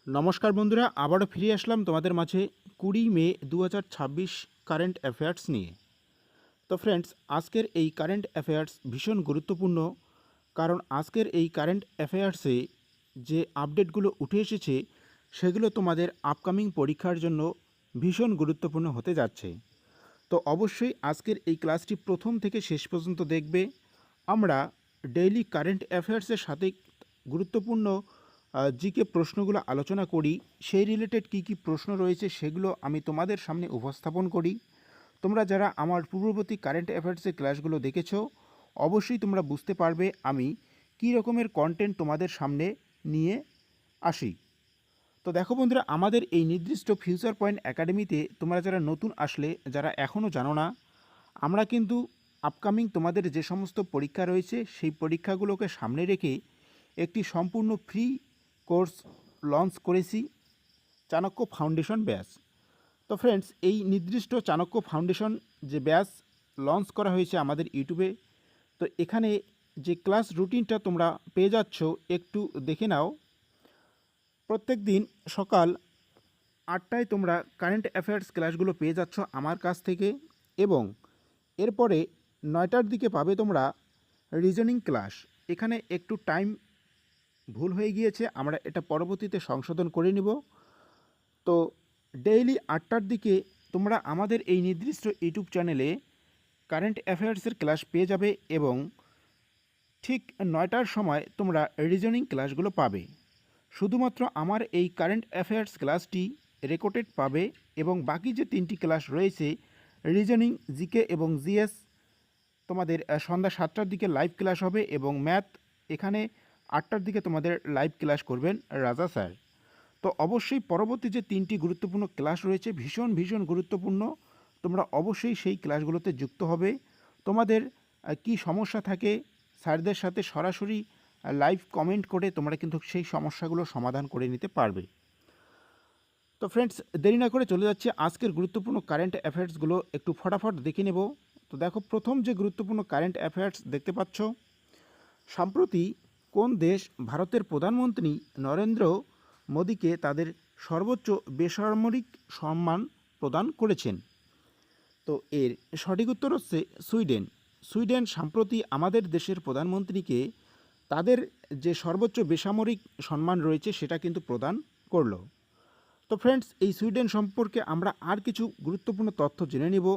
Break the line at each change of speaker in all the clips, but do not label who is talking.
নমস্কার বন্ধুরা, আবারও ফিরে আসলাম তোমাদের মাঝে 20 মে 2026 কারেন্ট অ্যাফেয়ার্স নিয়ে। তো ফ্রেন্ডস, আজকের এই কারেন্ট অ্যাফেয়ার্স ভীষণ গুরুত্বপূর্ণ, কারণ আজকের এই কারেন্ট অ্যাফেয়ার্সে যে আপডেটগুলো উঠে এসেছে সেগুলো তোমাদের আপকামিং পরীক্ষার জন্য ভীষণ গুরুত্বপূর্ণ হতে যাচ্ছে। তো অবশ্যই আজকের এই ক্লাসটি প্রথম থেকে শেষ পর্যন্ত দেখবে। আমরা ডেইলি কারেন্ট অ্যাফেয়ার্সের সাথে গুরুত্বপূর্ণ জিকে প্রশ্নগুলো আলোচনা করি। সেই রিলেটেড কী কী প্রশ্ন রয়েছে সেগুলো আমি তোমাদের সামনে উপস্থাপন করি। তোমরা যারা আমার পূর্ববর্তী কারেন্ট অ্যাফেয়ার্সের ক্লাসগুলো দেখেছো, অবশ্যই তোমরা বুঝতে পারবে আমি কী রকমের কন্টেন্ট তোমাদের সামনে নিয়ে আসি। তো দেখো বন্ধুরা, আমাদের এই নির্দিষ্ট ফিউচার পয়েন্ট একাডেমিতে তোমরা যারা নতুন আসলে, যারা এখনও জানো না, আমরা কিন্তু আপকামিং তোমাদের যে সমস্ত পরীক্ষা রয়েছে সেই পরীক্ষাগুলোকে সামনে রেখে একটি সম্পূর্ণ ফ্রি কোর্স লঞ্চ করেছি, চাণক্য ফাউন্ডেশন ব্যাচ। তো ফ্রেন্ডস, এই নির্দিষ্ট চাণক্য ফাউন্ডেশন যে ব্যাচ লঞ্চ করা হয়েছে আমাদের ইউটিউবে, তো এখানে যে ক্লাস রুটিনটা তোমরা পেয়ে যাচ্ছ একটু দেখে নাও। প্রত্যেক দিন সকাল 8টায় তোমরা কারেন্ট অ্যাফেয়ার্স ক্লাসগুলো পেয়ে যাচ্ছ আমার কাছ থেকে, এবং এরপরে 9টার দিকে পাবে তোমরা রিজনিং ক্লাস। এখানে একটু টাইম ভুল হয়ে গিয়েছে, আমরা এটা পরবর্তীতে সংশোধন করে নিব। তো ডেইলি 8টার দিকে তোমরা আমাদের এই নির্দিষ্ট ইউটিউব চ্যানেলে কারেন্ট অ্যাফেয়ার্সের ক্লাস পেয়ে যাবে, এবং ঠিক 9টার সময় তোমরা রিজনিং ক্লাসগুলো পাবে। শুধুমাত্র আমার এই কারেন্ট অ্যাফেয়ার্স ক্লাসটি রেকর্ডেড পাবে, এবং বাকি যে 3টি ক্লাস রয়েছে রিজনিং, জিকে এবং জিএস, তোমাদের সন্ধ্যা 7টার দিকে লাইভ ক্লাস হবে, এবং ম্যাথ এখানে 8টার দিকে তোমাদের লাইভ ক্লাস করবেন রাজা স্যার। তো অবশ্যই পরবর্তী যে 3টি গুরুত্বপূর্ণ ক্লাস রয়েছে ভীষণ ভীষণ গুরুত্বপূর্ণ, তোমরা অবশ্যই সেই ক্লাসগুলোতে যুক্ত হবে। তোমাদের কি সমস্যা থাকে স্যারদের সাথে সরাসরি লাইভ কমেন্ট করে তোমরা কিন্তু সেই সমস্যাগুলো সমাধান করে নিতে পারবে। তো ফ্রেন্ডস, দেরি না করে চলে যাচ্ছে আজকের গুরুত্বপূর্ণ কারেন্ট অ্যাফেয়ার্সগুলো একটু ফটাফট দেখে নেব। তো দেখো, প্রথম যে গুরুত্বপূর্ণ কারেন্ট অ্যাফেয়ার্স দেখতে পাচ্ছ, সম্প্রতি কোন দেশ ভারতের প্রধানমন্ত্রী নরেন্দ্র মোদীকে তাদের সর্বোচ্চ বেসামরিক সম্মান প্রদান করেছেন? তো এর সঠিক উত্তর হচ্ছে সুইডেন। সুইডেন সম্প্রতি আমাদের দেশের প্রধানমন্ত্রীকে তাদের যে সর্বোচ্চ বেসামরিক সম্মান রয়েছে সেটা কিন্তু প্রদান করলো। তো ফ্রেন্ডস, এই সুইডেন সম্পর্কে আমরা আর কিছু গুরুত্বপূর্ণ তথ্য জেনে নেব,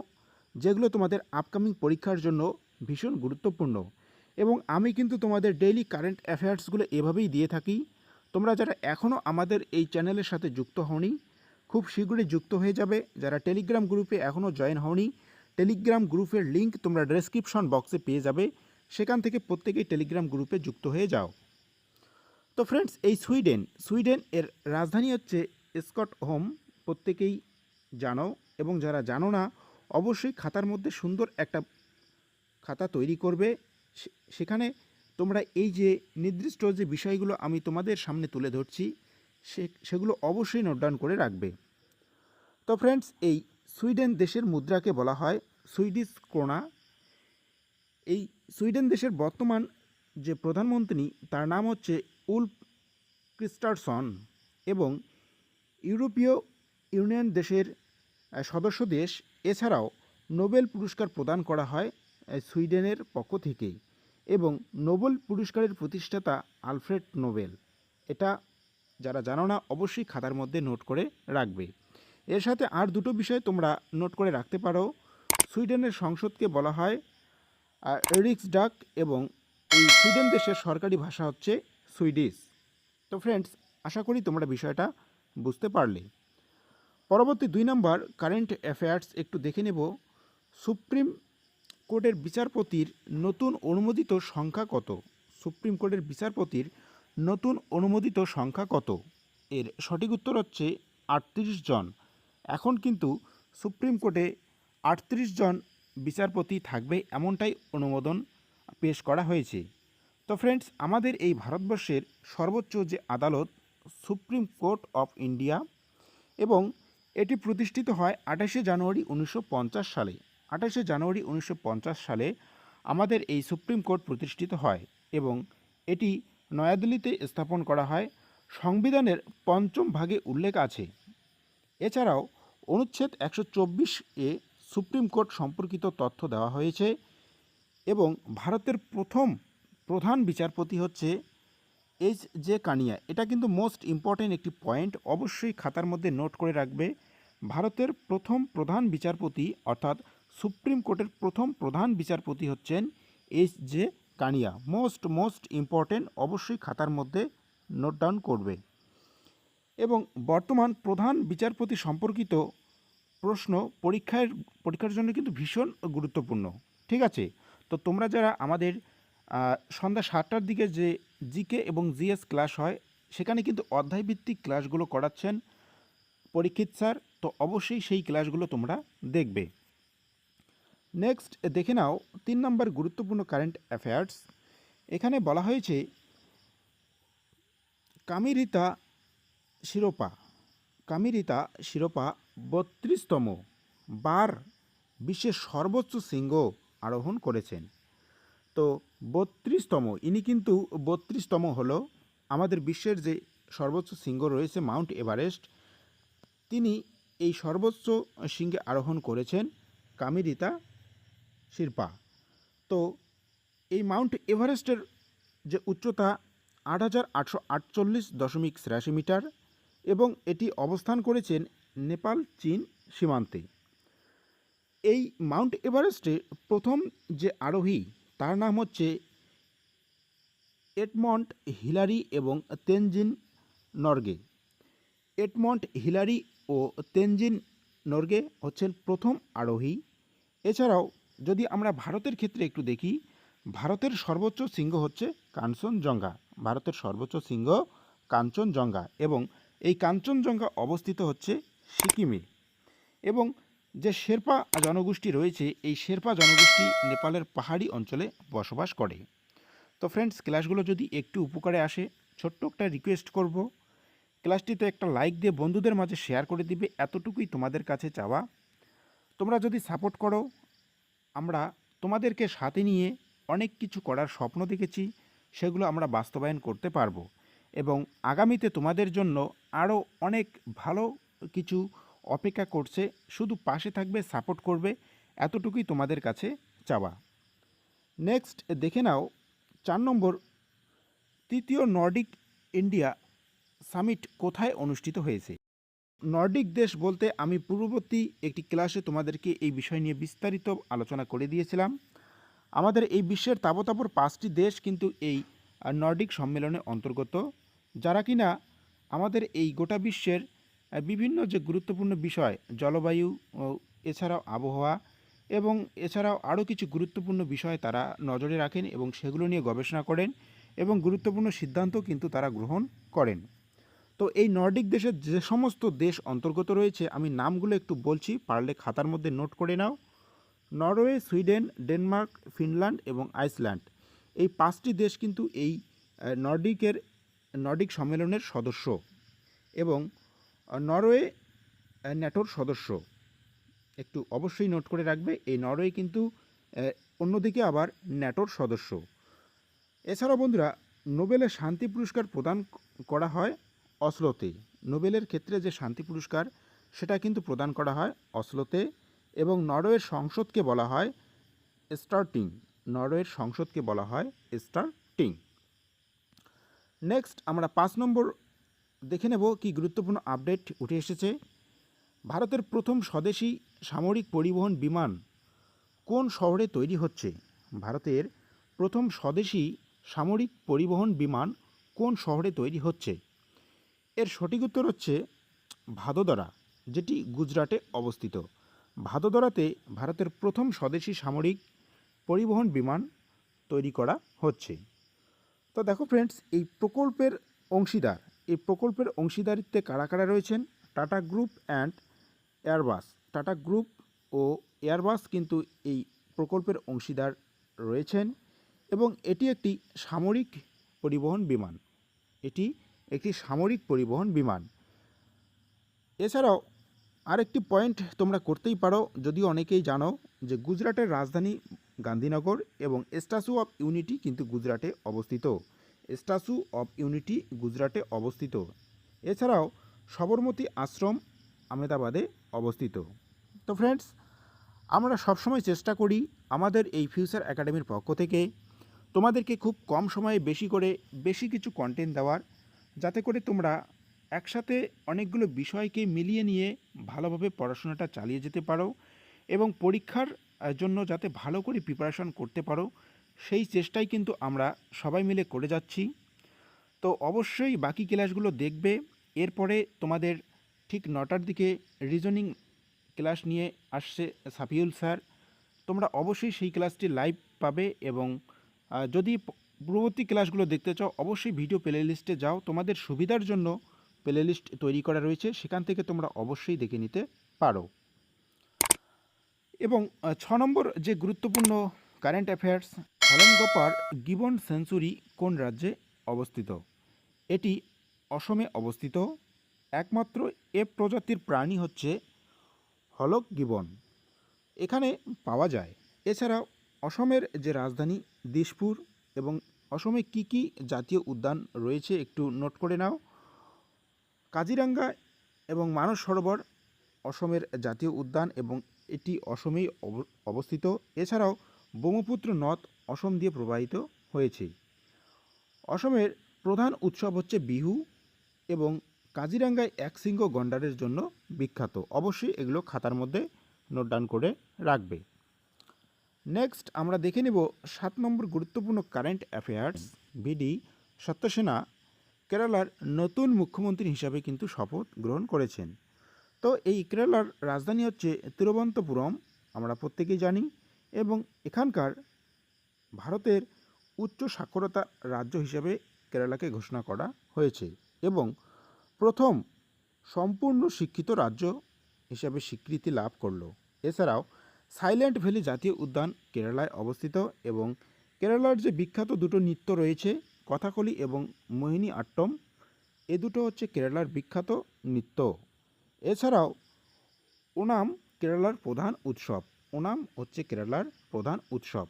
যেগুলো তোমাদের আপকামিং পরীক্ষার জন্য ভীষণ গুরুত্বপূর্ণ। এবং আমি কিন্তু তোমাদের ডেইলি কারেন্ট অ্যাফেয়ার্সগুলো এভাবেই দিয়ে থাকি। তোমরা যারা এখনও আমাদের এই চ্যানেলের সাথে যুক্ত হওনি, খুব শীঘ্রই যুক্ত হয়ে যাবে। যারা টেলিগ্রাম গ্রুপে এখনও জয়েন হওনি, টেলিগ্রাম গ্রুপের লিঙ্ক তোমরা ডেসক্রিপশন বক্সে পেয়ে যাবে, সেখান থেকে প্রত্যেকেই টেলিগ্রাম গ্রুপে যুক্ত হয়ে যাও। তো ফ্রেন্ডস, এই সুইডেন এর রাজধানী হচ্ছে স্টকহোম, প্রত্যেকেই জানো, এবং যারা জানো না অবশ্যই খাতার মধ্যে সুন্দর একটা খাতা তৈরি করবে। সেখানে তোমরা এই যে নির্দিষ্ট যে বিষয়গুলো আমি তোমাদের সামনে তুলে ধরছি সেগুলো অবশ্যই নোট ডাউন করে রাখবে। তো ফ্রেন্ডস, এই সুইডেন দেশের মুদ্রাকে বলা হয় সুইডিশ ক্রোনা। এই সুইডেন দেশের বর্তমান যে প্রধানমন্ত্রী তার নাম হচ্ছে উলফ ক্রিস্টারসন, এবং ইউরোপীয় ইউনিয়ন দেশের সদস্য দেশ। এছাড়াও নোবেল পুরস্কার প্রদান করা হয় সুইডেনের পক্ষ থেকেই, এবং নোবেল পুরস্কারের প্রতিষ্ঠাতা আলফ্রেড নোবেল। এটা যারা জানো না অবশ্যই খাতার মধ্যে নোট করে রাখবে। এর সাথে আর দুটো বিষয় তোমরা নোট করে রাখতে পারো। সুইডেনের সংসদকে বলা হয় রিক্সডাগ, এবং এই সুইডেন দেশের সরকারি ভাষা হচ্ছে সুইডিশ। তো ফ্রেন্ডস, আশা করি তোমরা বিষয়টা বুঝতে পারলে। পরবর্তী 2 নম্বর কারেন্ট অ্যাফেয়ার্স একটু দেখে নেব। সুপ্রিম কোর্টের বিচারপতির নতুন অনুমোদিত সংখ্যা কত? সুপ্রিম কোর্টের বিচারপতির নতুন অনুমোদিত সংখ্যা কত? এর সঠিক উত্তর হচ্ছে 38 জন। এখন কিন্তু সুপ্রিম কোর্টে 38 জন বিচারপতি থাকবে, এমনটাই অনুমোদন পেশ করা হয়েছে। তো ফ্রেন্ডস, আমাদের এই ভারতবর্ষের সর্বোচ্চ যে আদালত সুপ্রিম কোর্ট অফ ইন্ডিয়া, এবং এটি প্রতিষ্ঠিত হয় 28শে জানুয়ারি 1950 সালে। 28শে জানুয়ারি 1950 সালে আমাদের এই সুপ্রিম কোর্ট প্রতিষ্ঠিত হয়, এবং এটি নয়াদিল্লিতে স্থাপন করা হয় সংবিধানের পঞ্চম ভাগে উল্লেখ আছে। এছাড়াও অনুচ্ছেদ 124 সুপ্রিম কোর্ট সম্পর্কিত তথ্য দেওয়া হয়েছে এবং ভারতের প্রথম প্রধান বিচারপতি হচ্ছে এইচ জে কানিয়া। এটা কিন্তু মোস্ট ইম্পর্ট্যান্ট একটি পয়েন্ট, অবশ্যই খাতার মধ্যে নোট করে রাখবে। ভারতের প্রথম প্রধান বিচারপতি অর্থাৎ সুপ্রিম কোর্টের প্রথম প্রধান বিচারপতি হচ্ছেন H J Kania. Most important, অবশ্যই খাতার মধ্যে নোট ডাউন করবে। এবং বর্তমান প্রধান বিচারপতি সম্পর্কিত প্রশ্ন পরীক্ষার জন্য কিন্তু ভীষণ গুরুত্বপূর্ণ। ঠিক আছে, তো তোমরা যারা আমাদের সন্ধ্যা 7টার দিকে যে জিকে এবং জিএস ক্লাস হয় সেখানে কিন্তু অধ্যায়ভিত্তিক ক্লাসগুলো করাচ্ছেন পরীক্ষিত স্যার, তো অবশ্যই সেই ক্লাসগুলো তোমরা দেখবে। নেক্সট দেখে নাও 3 নম্বর গুরুত্বপূর্ণ কারেন্ট অ্যাফেয়ার্স। এখানে বলা হয়েছে কামিরিতা শিরোপা 32তম বার বিশ্বের সর্বোচ্চ শৃঙ্গ আরোহণ করেছেন। তো 32তম, ইনি কিন্তু 32তম হলো আমাদের বিশ্বের যে সর্বোচ্চ শৃঙ্গ রয়েছে মাউন্ট এভারেস্ট, তিনি এই সর্বোচ্চ শৃঙ্গে আরোহণ করেছেন কামিরিতা শিরপা। তো এই মাউন্ট এভারেস্টের যে উচ্চতা 8848.83 মিটার এবং এটি অবস্থান করেছেন নেপাল চীন সীমান্তে। এই মাউন্ট এভারেস্টে প্রথম যে আরোহী তার নাম হচ্ছে এডমন্ড হিলারি এবং তেনজিন নরগে। এডমন্ড হিলারি ও তেনজিন নরগে হচ্ছেন প্রথম আরোহী। এছাড়াও যদি আমরা ভারতের ক্ষেত্রে একটু দেখি, ভারতের সর্বোচ্চ শৃঙ্গ হচ্ছে কাঞ্চনজঙ্ঘা। ভারতের সর্বোচ্চ শৃঙ্গ কাঞ্চনজঙ্ঘা এবং এই কাঞ্চনজঙ্ঘা অবস্থিত হচ্ছে সিকিমে। এবং যে শেরপা জনগোষ্ঠী রয়েছে, এই শেরপা জনগোষ্ঠী নেপালের পাহাড়ি অঞ্চলে বসবাস করে। তো ফ্রেন্ডস, ক্লাসগুলো যদি একটু উপকারে আসে, ছোট্ট একটা রিকোয়েস্ট করব, ক্লাসটিতে একটা লাইক দিয়ে বন্ধুদের মাঝে শেয়ার করে দিবে, এতটুকুই তোমাদের কাছে চাওয়া। তোমরা যদি সাপোর্ট করো, আমরা তোমাদেরকে সাথে নিয়ে অনেক কিছু করার স্বপ্ন দেখেছি, সেগুলো আমরা বাস্তবায়ন করতে পারবো এবং আগামীতে তোমাদের জন্য আরও অনেক ভালো কিছু অপেক্ষা করছে। শুধু পাশে থাকবে, সাপোর্ট করবে, এতটুকুই তোমাদের কাছে চাওয়া। নেক্সট দেখে নাও 4 নম্বর, তৃতীয় নর্ডিক ইন্ডিয়া সামিট কোথায় অনুষ্ঠিত হয়েছে? নর্ডিক দেশ বলতে আমি পূর্ববর্তী একটি ক্লাসে তোমাদেরকে এই বিষয় নিয়ে বিস্তারিত আলোচনা করে দিয়েছিলাম। আমাদের এই বিশ্বের তাবতাবর 5টি দেশ কিন্তু এই নর্ডিক সম্মেলনে অন্তর্গত, যারা কিনা আমাদের এই গোটা বিশ্বের বিভিন্ন যে গুরুত্বপূর্ণ বিষয়, জলবায়ু, এছাড়াও আবহাওয়া এবং এছাড়াও আরও কিছু গুরুত্বপূর্ণ বিষয় তারা নজরে রাখেন এবং সেগুলো নিয়ে গবেষণা করেন এবং গুরুত্বপূর্ণ সিদ্ধান্ত কিন্তু তারা গ্রহণ করেন। তো এই নর্ডিক দেশের যে সমস্ত দেশ অন্তর্গত রয়েছে, আমি নামগুলো একটু বলছি, পারলে খাতার মধ্যে নোট করে নাও। নরওয়ে, সুইডেন, ডেনমার্ক, ফিনল্যান্ড এবং আইসল্যান্ড, এই 5টি দেশ কিন্তু এই নর্ডিক সম্মেলনের সদস্য এবং নরওয়ে ন্যাটোর সদস্য। একটু অবশ্যই নোট করে রাখবে, এই নরওয়ে কিন্তু অন্যদিকে আবার ন্যাটোর সদস্য। এছাড়াও বন্ধুরা, নোবেলের শান্তি পুরস্কার প্রদান করা হয় অসলোতে। নোবেলের ক্ষেত্রে যে শান্তি পুরস্কার সেটা কিন্তু প্রদান করা হয় অসলোতে এবং নরওয়ের সংসদকে বলা হয় স্টার্টিং। নরওয়ের সংসদকে বলা হয় স্টার্টিং। নেক্সট আমরা 5 নম্বর দেখে নেব কি গুরুত্বপূর্ণ আপডেট উঠে এসেছে। ভারতের প্রথম স্বদেশী সামরিক পরিবহন বিমান কোন শহরে তৈরি হচ্ছে? ভারতের প্রথম স্বদেশী সামরিক পরিবহন বিমান কোন শহরে তৈরি হচ্ছে? এর সঠিক উত্তর হচ্ছে ভাদোদরা, যেটি গুজরাটে অবস্থিত। ভাদোদরাতে ভারতের প্রথম স্বদেশী সামরিক পরিবহন বিমান তৈরি করা হচ্ছে। তো দেখো ফ্রেন্ডস, এই প্রকল্পের অংশীদারিত্বে কারা কারা রয়েছেন? Tata group and Airbus. Tata group ও এয়ারবাস কিন্তু এই প্রকল্পের অংশীদার রয়েছেন এবং এটি একটি সামরিক পরিবহন বিমান। এছাড়াও আরেকটি পয়েন্ট তোমরা করতেই পারো, যদিও অনেকেই জানো, যে গুজরাটের রাজধানী গান্ধীনগর এবং স্ট্যাচু অফ ইউনিটি কিন্তু গুজরাটে অবস্থিত স্ট্যাচু অফ ইউনিটি গুজরাটে অবস্থিত। এছাড়াও সবরমতী আশ্রম আহমেদাবাদে অবস্থিত। তো ফ্রেন্ডস, আমরা সবসময় চেষ্টা করি আমাদের এই ফিউচার একাডেমির পক্ষ থেকে তোমাদেরকে খুব কম সময়ে বেশি কিছু কন্টেন্ট দেওয়ার, যাতে করে তোমরা একসাথে অনেকগুলো বিষয়কে মিলিয়ে নিয়ে ভালোভাবে পড়াশোনাটা চালিয়ে যেতে পারো এবং পরীক্ষার জন্য যাতে ভালো করে প্রিপারেশন করতে পারো, সেই চেষ্টাই কিন্তু আমরা সবাই মিলে করে যাচ্ছি। তো অবশ্যই বাকি ক্লাসগুলো দেখবে। এরপরে তোমাদের ঠিক 9টার দিকে রিজনিং ক্লাস নিয়ে আসছে সাফিউল স্যার। তোমরা অবশ্যই সেই ক্লাসটি লাইভ পাবে এবং যদি পূর্ববর্তী ক্লাসগুলো দেখতে চাও অবশ্যই ভিডিও প্লে লিস্টে যাও, তোমাদের সুবিধার জন্য প্লে লিস্ট তৈরি করা রয়েছে, সেখান থেকে তোমরা অবশ্যই দেখে নিতে পারো। এবং 6 নম্বর যে গুরুত্বপূর্ণ কারেন্ট অ্যাফেয়ার্স, হলঙ্গপার গিবন সেঞ্চুরি কোন রাজ্যে অবস্থিত? এটি অসমে অবস্থিত। একমাত্র এ প্রজাতির প্রাণী হচ্ছে হলক গিবন, এখানে পাওয়া যায়। এছাড়া অসমের যে রাজধানী দিশপুর এবং অসমে কি কি জাতীয় উদ্যান রয়েছে একটু নোট করে নাও। কাজিরাঙ্গা এবং মানস সরোবর অসমের জাতীয় উদ্যান এবং এটি অসমেই অবস্থিত। এছাড়াও ব্রহ্মপুত্র নদ অসম দিয়ে প্রবাহিত হয়েছে। অসমের প্রধান উৎসব হচ্ছে বিহু এবং কাজিরাঙ্গায় একশৃঙ্গ গন্ডারের জন্য বিখ্যাত। অবশ্যই এগুলো খাতার মধ্যে নোট ডাউন করে রাখবে। নেক্সট আমরা দেখে নেব 7 নম্বর গুরুত্বপূর্ণ কারেন্ট অ্যাফেয়ার্স। বিডি সত্যসেনা কেরালার নতুন মুখ্যমন্ত্রী হিসাবে কিন্তু শপথ গ্রহণ করেছেন। তো এই কেরালার রাজধানী হচ্ছে তিরুবনন্তপুরম, আমরা প্রত্যেকেই জানি, এবং এখানকার ভারতের উচ্চ সাক্ষরতা রাজ্য হিসেবে কেরালাকে ঘোষণা করা হয়েছে এবং প্রথম সম্পূর্ণ শিক্ষিত রাজ্য হিসেবে স্বীকৃতি লাভ করলো। এছাড়াও সাইলেন্ট ভ্যালি জাতীয় উদ্যান কেরালায় অবস্থিত এবং কেরালার যে বিখ্যাত দুটো নৃত্য রয়েছে কথাকলি এবং মোহিনী আট্টম, এ দুটো হচ্ছে কেরালার বিখ্যাত নৃত্য। এছাড়াও ওনাম কেরালার প্রধান উৎসব। ওনাম হচ্ছে কেরালার প্রধান উৎসব।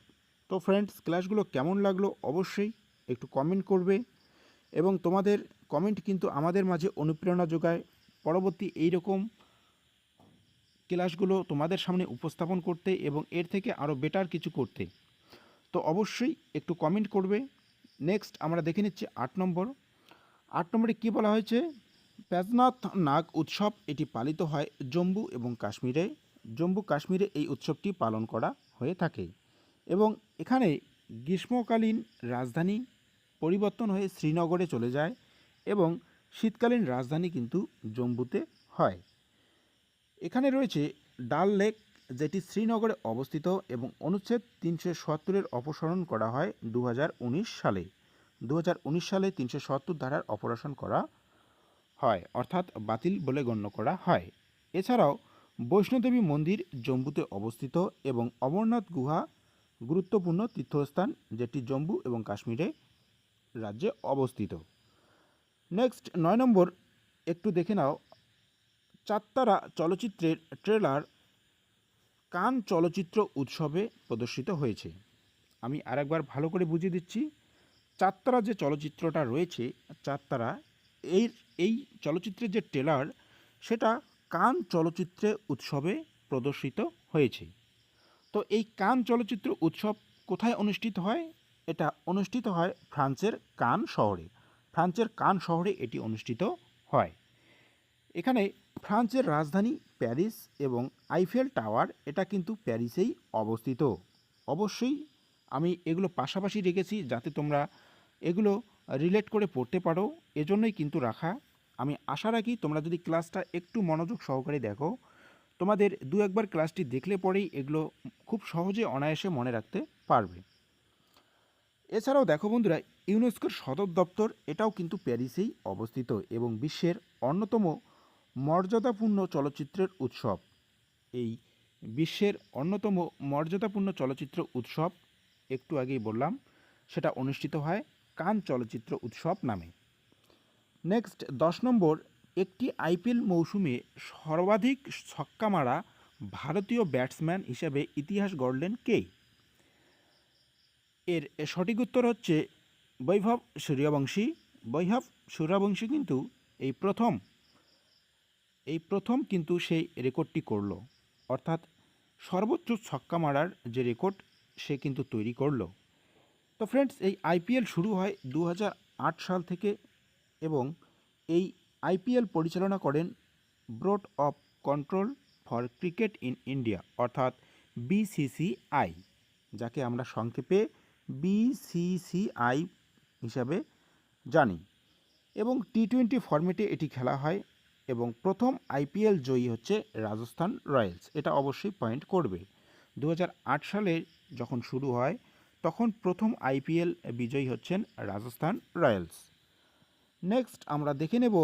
তো ফ্রেন্ডস, ক্লাসগুলো কেমন লাগলো অবশ্যই একটু কমেন্ট করবে এবং তোমাদের কমেন্ট কিন্তু আমাদের মাঝে অনুপ্রেরণা যোগায় পরবর্তী এই রকম ক্লাসগুলো তোমাদের সামনে উপস্থাপন করতে এবং এর থেকে আরও বেটার কিছু করতে। তো অবশ্যই একটু কমেন্ট করবে। নেক্সট আমরা দেখে নিচ্ছি 8 নম্বর। 8 নম্বরে কী বলা হয়েছে? প্যাজনাথ নাগ উৎসব এটি পালিত হয় জম্মু এবং কাশ্মীরে। জম্মু কাশ্মীরে এই উৎসবটি পালন করা হয়ে থাকে এবং এখানে গ্রীষ্মকালীন রাজধানী পরিবর্তন হয়ে শ্রীনগরে চলে যায় এবং শীতকালীন রাজধানী কিন্তু জম্মুতে হয়। এখানে রয়েছে ডাল লেক, যেটি শ্রীনগরে অবস্থিত এবং অনুচ্ছেদ 370-এর অপসারণ করা হয় 2019 সালে। 2019 সালে 370 ধারার অপসারণ করা হয়, অর্থাৎ বাতিল বলে গণ্য করা হয়। এছাড়াও বৈষ্ণোদেবী মন্দির জম্মুতে অবস্থিত এবং অমরনাথ গুহা গুরুত্বপূর্ণ তীর্থস্থান, যেটি জম্মু এবং কাশ্মীরে রাজ্যে অবস্থিত। নেক্সট 9 নম্বর একটু দেখে নাও। চাত্তারা চলচ্চিত্রের ট্রেলার কান চলচ্চিত্র উৎসবে প্রদর্শিত হয়েছে। আমি আরেকবার ভালো করে বুঝিয়ে দিচ্ছি। চাত্তারা যে চলচ্চিত্রটা রয়েছে, চাত্তারা এই চলচ্চিত্রের যে ট্রেলার সেটা কান চলচ্চিত্র উৎসবে প্রদর্শিত হয়েছে। তো এই কান চলচ্চিত্র উৎসব কোথায় অনুষ্ঠিত হয়? এটা অনুষ্ঠিত হয় ফ্রান্সের কান শহরে। ফ্রান্সের কান শহরে এটি অনুষ্ঠিত হয়। এখানে ফ্রান্সের রাজধানী প্যারিস এবং আইফেল টাওয়ার এটা কিন্তু প্যারিসেই অবস্থিত। অবশ্যই আমি এগুলো পাশাপাশি রেখেছি যাতে তোমরা এগুলো রিলেট করে পড়তে পারো, এজন্যই কিন্তু রাখা। আমি আশা রাখি তোমরা যদি ক্লাসটা একটু মনোযোগ সহকারে দেখো, তোমাদের দু একবার ক্লাসটি দেখলে পরেই এগুলো খুব সহজে অনায়াসে মনে রাখতে পারবে। এছাড়াও দেখো বন্ধুরা, ইউনেস্কোর সদর দপ্তর এটাও কিন্তু প্যারিসেই অবস্থিত এবং বিশ্বের অন্যতম মর্যাদাপূর্ণ চলচ্চিত্রের উৎসব। এই বিশ্বের অন্যতম মর্যাদাপূর্ণ চলচ্চিত্র উৎসব একটু আগেই বললাম, সেটা অনুষ্ঠিত হয় কান চলচ্চিত্র উৎসব নামে। নেক্সট 10 নম্বর, একটি আইপিএল মৌসুমে সর্বাধিক ছক্কা মারা ভারতীয় ব্যাটসম্যান হিসেবে ইতিহাস গড়লেন কে? এর সঠিক উত্তর হচ্ছে বৈভব সূর্যবংশী। বৈভব সূর্যবংশী কিন্তু এই প্রথম কিন্তু সেই রেকর্ডটি করলো, অর্থাৎ সর্বোচ্চ ছক্কা মারার যে রেকর্ড সে কিন্তু তৈরি করলো। তো ফ্রেন্ডস, এই আইপিএল শুরু হয় 2008 সাল থেকে এবং এই আইপিএল পরিচালনা করেন board of control for cricket in India, অর্থাৎ বিসিসিআই, যাকে আমরা সংক্ষেপে বিসিসিআই হিসাবে জানি। এবং টি-20 ফরম্যাটে এটি খেলা হয় এবং প্রথম আইপিএল জয়ী হচ্ছে রাজস্থান রয়্যালস। এটা অবশ্যই পয়েন্ট করবে। 2008 সালে যখন শুরু হয় তখন প্রথম আইপিএল বিজয়ী হচ্ছেন রাজস্থান রয়্যালস। নেক্সট আমরা দেখে নেব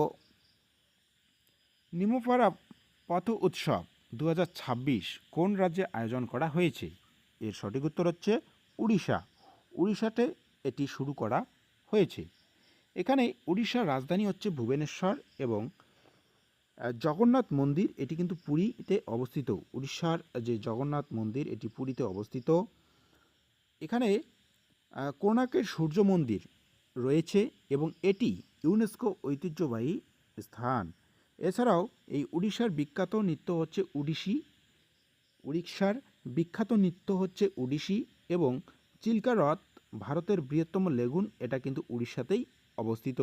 নিমপাড়া পথ উৎসব 2026 কোন রাজ্যে আয়োজন করা হয়েছে? এর সঠিক উত্তর হচ্ছে উড়িষ্যা। উড়িষ্যাতে এটি শুরু করা হয়েছে। এখানে উড়িষ্যার রাজধানী হচ্ছে ভুবনেশ্বর এবং জগন্নাথ মন্দির এটি কিন্তু পুরীতে অবস্থিত। উড়িষ্যার যে জগন্নাথ মন্দির এটি পুরীতে অবস্থিত। এখানে কোণার্কের সূর্য মন্দির রয়েছে এবং এটি ইউনেস্কো ঐতিহ্যবাহী স্থান। এছাড়াও এই উড়িষ্যার বিখ্যাত নৃত্য হচ্ছে উড়িষ্যি। উড়িষ্যার বিখ্যাত নৃত্য হচ্ছে উড়িষ্যি এবং চিল্কা হ্রদ ভারতের বৃহত্তম লেগুন, এটা কিন্তু উড়িষ্যাতেই অবস্থিত।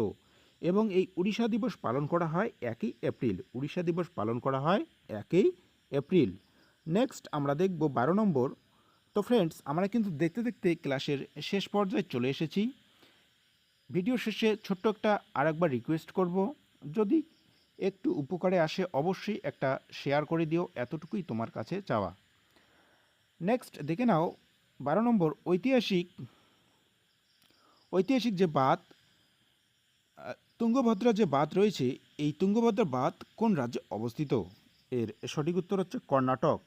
এবং এই উড়িষ্যা দিবস পালন করা হয় 1 এপ্রিল। উড়িষ্যা দিবস পালন করা হয় 1 এপ্রিল। নেক্সট আমরা দেখব 12 নম্বর। তো ফ্রেন্ডস, আমরা কিন্তু দেখতে দেখতে ক্লাসের শেষ পর্যায়ে চলে এসেছি। ভিডিও শেষে ছোট্ট একটা আরেকবার রিকোয়েস্ট করব, যদি একটু উপকারে আসে অবশ্যই একটা শেয়ার করে দিও, এতটুকুই তোমার কাছে চাওয়া। নেক্সট দেখে নাও 12 নম্বর, ঐতিহাসিক যে বাঁধ তুঙ্গভদ্রা যে বাঁধ রয়েছে, এই তুঙ্গভদ্রা বাঁধ কোন রাজ্যে অবস্থিত? এর সঠিক উত্তর হচ্ছে কর্ণাটক।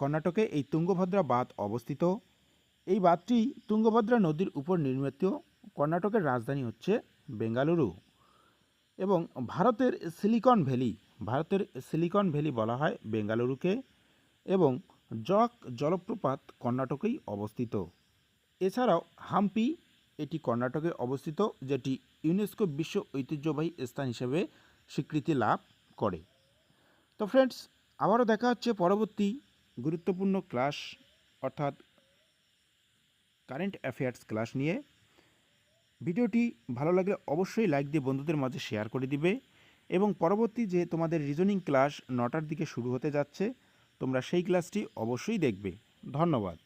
কর্ণাটকে এই তুঙ্গভদ্রা বাঁধ অবস্থিত। এই বাঁধটি তুঙ্গভদ্রা নদীর উপর নির্মিত। কর্ণাটকের রাজধানী হচ্ছে বেঙ্গালুরু। এবং ভারতের সিলিকন ভ্যালি বলা হয় বেঙ্গালুরুকে। এবং জক জলপ্রপাত কর্ণাটকেই অবস্থিত। এছাড়াও হাম্পি এটি কর্ণাটকে অবস্থিত, যেটি ইউনেস্কো বিশ্ব ঐতিহ্যবাহী স্থান হিসেবে স্বীকৃতি লাভ করে। তো ফ্রেন্ডস, আবারও দেখা হচ্ছে পরবর্তী গুরুত্বপূর্ণ ক্লাস, অর্থাৎ কারেন্ট অ্যাফেয়ার্স ক্লাস নিয়ে। ভিডিওটি ভালো লাগলে অবশ্যই লাইক দিয়ে বন্ধুদের মাঝে শেয়ার করে দিবে এবং পরবর্তী যে তোমাদের রিজনিং ক্লাস 9টার দিকে শুরু হতে যাচ্ছে, তোমরা সেই ক্লাসটি অবশ্যই দেখবে। ধন্যবাদ।